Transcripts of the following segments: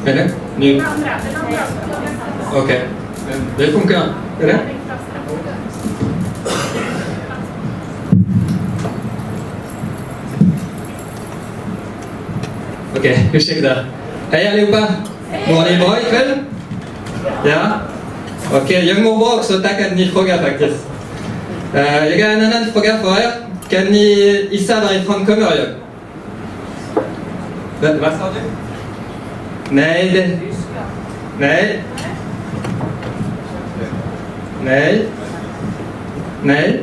Eller? Nu? Okej. Det funkar. Eller? Okej, ursäkta. Hej allihopa! Mår ni bra ikväll? Ja? Okej, jag mår bra också, tack att ni frågar faktiskt. Jag har en annan fråga för er. Kan ni gissa varifrån kommer jag? Vad sa du? Nej, det... Nej. Nej. Nej.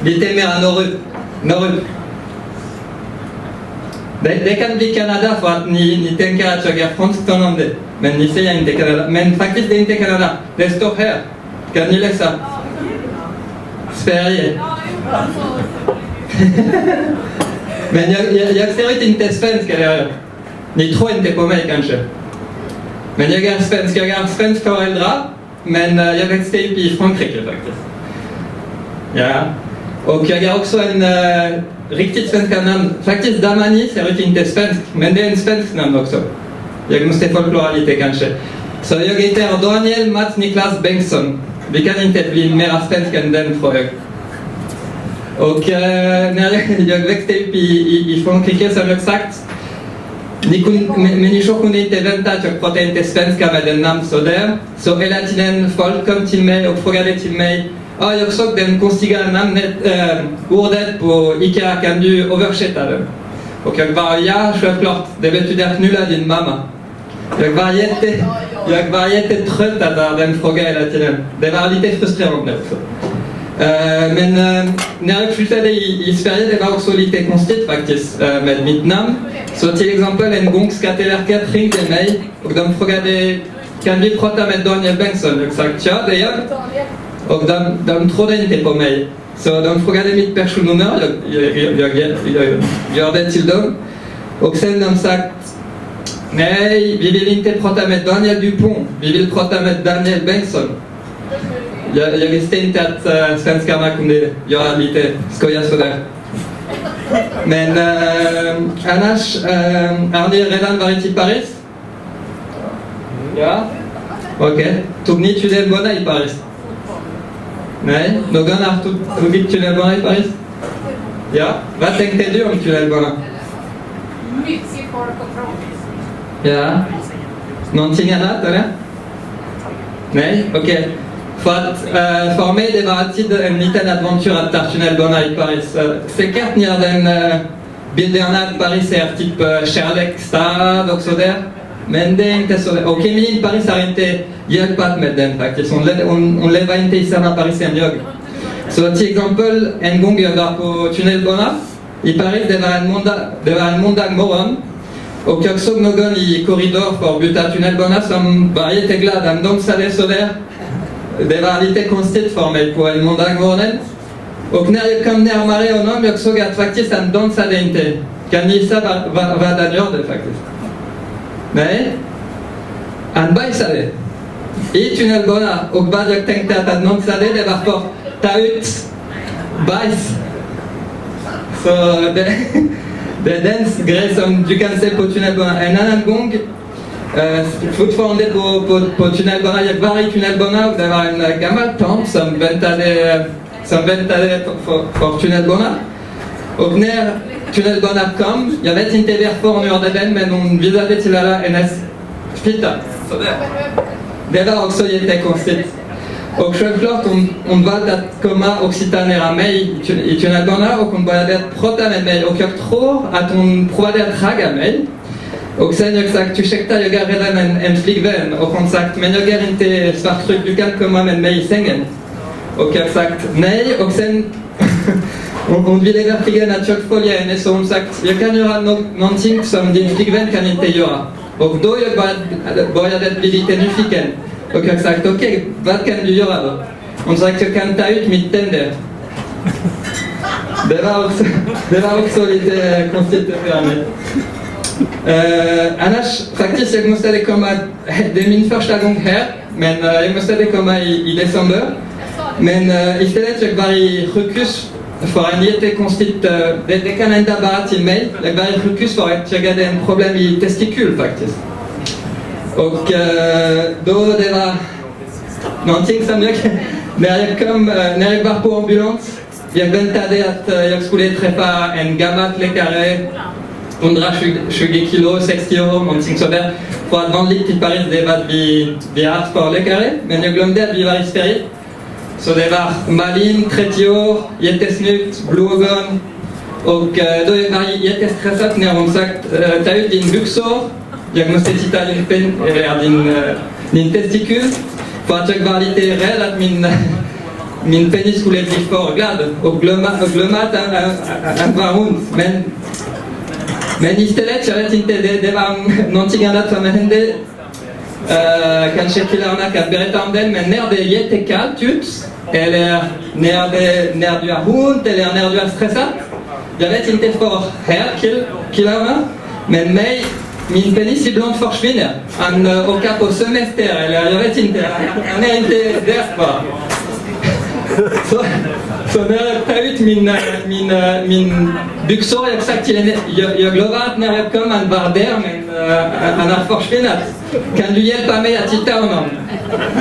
Lite mer norrut. Norrut. Det kan bli Kanada för att ni tänker att jag är franskt om det. Men ni säger inte Kanada. Men faktiskt det är inte Kanada. Det står här. Kan ni läsa? Sverige. Men jag ser ut inte svensk eller... Ni tror inte på mig kanske. Men jag är svensk föräldrar. Men jag växte upp i Frankrike faktiskt. Ja. Och jag är också en riktigt svenska namn. Faktiskt Damani ser ut inte svensk. Men det är en svensk namn också. Jag måste förklara lite kanske. Så jag heter Daniel Mats Niklas Bengtsson. Vi kan inte bli mer svensk än den tror jag. Och när jag växte upp i Frankrike som jag sagt. Människor kunde inte vänta att jag pratade inte svenska med en namn sådär. Så hela tiden folk kom till mig och frågade till mig. Jag såg den konstiga namnet, ordet på IKEA, kan du översätta det? Och jag bara, ja självklart, det betyder knulla din mamma. Jag var jättetrött att ha den frågan hela tiden. Det var lite frustrerande också. Men när jag flyttade i Sverige, det var också lite konstigt faktiskt med mitt namn. Så till exempel en gång Skatteverket ringde mig och de frågade, kan vi prata med Daniel Bengtsson? Jag sa, ja det gör. Och de trodde inte på mig. Så de frågade mitt personnummer, jag gör det till dem. Och sen de sagt, nej, vi vill inte prata med Daniel Dupont, vi vill prata med Daniel Bengtsson. Jag visste inte att svenskarna kunde göra lite skoja sådär. Men annars, har ni redan varit i Paris? Ja? Okej. Tog ni tunnelbana i Paris? Nej? Någon har tagit tunnelbana i Paris? Ja? Vad tänkte du om tunnelbana? Mycket folk och tråkigt. Ja? Någonting annat eller? Nej? Okej. För mig det var alltid en liten adventyr att ta tunnelbana i Paris. Säkert ni har den bilderna att Paris är typ kärleksstad och sådär. Men det är inte så. Och Emily i Paris har inte hjälpt med den faktiskt. Hon lever inte i samma Paris som jag. Så till exempel en gång jag var på tunnelbana i Paris, det var en måndag morgon. Och jag såg någon i korridor för att byta tunnelbana som var jätteglad. Han dansade sådär. Det var lite konstigt för mig på en måndagmorgon. Och när jag kom närmare honom, jag såg att faktiskt han dansade inte. Kan ni gissa vad han gjorde faktiskt? Nej? Han bajsade. I tunnelbana. Och vad jag tänkte att han dansade, det var för att ta ut bajs. Så det är den grej som du kan se på tunnelbana. En annan gång fortfarande på tunnelbana, jag var i tunnelbana och det var en gammal tant som väntade för tunnelbana. Och när tunnelbana kom, jag vet inte varför hon gjorde den, men hon visade till alla hennes fitta. Det var också jättekonstigt. Och självklart hon valde att komma och sitta nära mig i tunnelbana och hon började prata med mig och jag tror att hon provade att ragga mig. Och sen jag sagt, ursäkta jag är redan en flickvän och hon sagt, men jag är inte svartryck, du kan komma med mig i sängen. Och jag sagt nej och sen hon ville verkligen att jag följer henne så hon sagt, jag kan göra någonting som din flickvän kan inte göra. Och då jag började bli lite nyfiken. Och jag sagt, okej, vad kan du göra då? Hon sagt, jag kan ta ut mitt tänder. Det var också lite konstigt för mig. Annars faktiskt jag måste komma, det är min första gång här, men jag måste komma i december. Men istället jag var i sjukhus för en jättekonstigt, det kan hända bara till mig. Jag var i sjukhus för att jag hade en problem i testikul faktiskt. Och då det var någonting som när jag var på ambulans, jag väntade att jag skulle träffa en gammal läkare, 120 kilo, 60 år, någonting sådär. För att vanligt i Paris det var att vi haft för läkare, men jag glömde att vi var i Sverige. Så det var Malin, 30 år, jättesnyggt, blå ögon. Och då var jag jättestressad när hon sagt ta ut din byxor, jag måste titta din testikel. För att jag var lite rädd att min penis skulle bli för glad och glömma att vara hund. Men istället, jag vet inte, det var någonting annat som hände. Kanske killarna kan berätta om det, men när det är jättekallt ut, eller när du är hund, eller när du är stressad, jag vet inte för här killarna, men min penis ibland försvinner. Han åker på semester, eller jag vet inte, han är inte där bara. Så när jag tar ut min byxor, jag sagt till henne, jag lovar att när jag kom han var där, men han har försvunnit. Kan du hjälpa mig att hitta honom?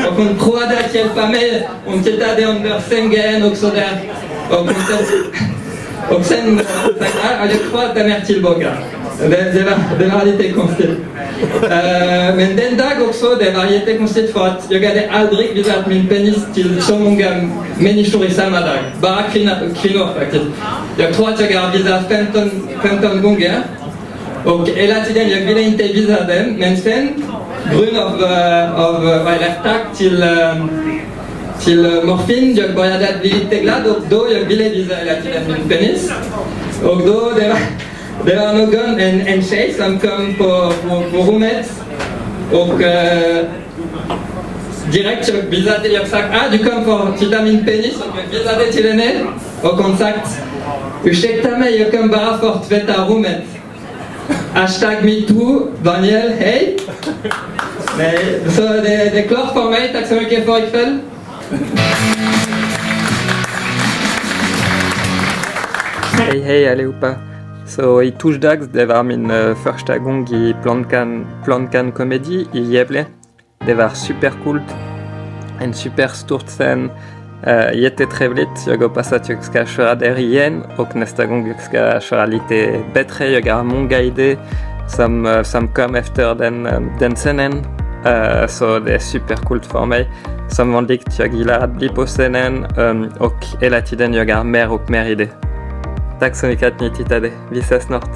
Och hon provade att hjälpa mig, hon tittade under sängen och sådär. Och sen jag tror att den är tillbaka. Det var lite konstigt. Men den dag också, det var jättekonstigt för att jag hade aldrig visat min penis till så många människor i samma dag. Bara kvinnor faktiskt. Jag tror att jag har visat 15 gånger. Och hela tiden jag ville inte visa den, men sen grund av tack till morfin, jag började att bli lite glad och då jag ville visa hela tiden min penis. Och då det var någon, en tjej som kom på rummet och direkt jag visade, jag sagt du kom för att titta min penis och jag visade till henne och hon sagt ursäkta mig, jag kom bara för att tvätta rummet. #MeToo, Daniel, hej! Nej, så det är klart för mig, tack så mycket för ikväll. Hej allihopa! Så i torsdags, det var min första gång i Plan Comedy i Gävle. Det var supercoolt, en superstor scen, jättetrevligt. Jag hoppas att jag ska köra där igen och nästa gång jag ska köra lite bättre. Jag har många idéer som kom efter den scenen. Så det är supercoolt för mig. Som vanligt, jag gillar att bli på scenen och hela tiden jag har mer och mer idéer. Tack så mycket att ni tittade. Vi ses snart.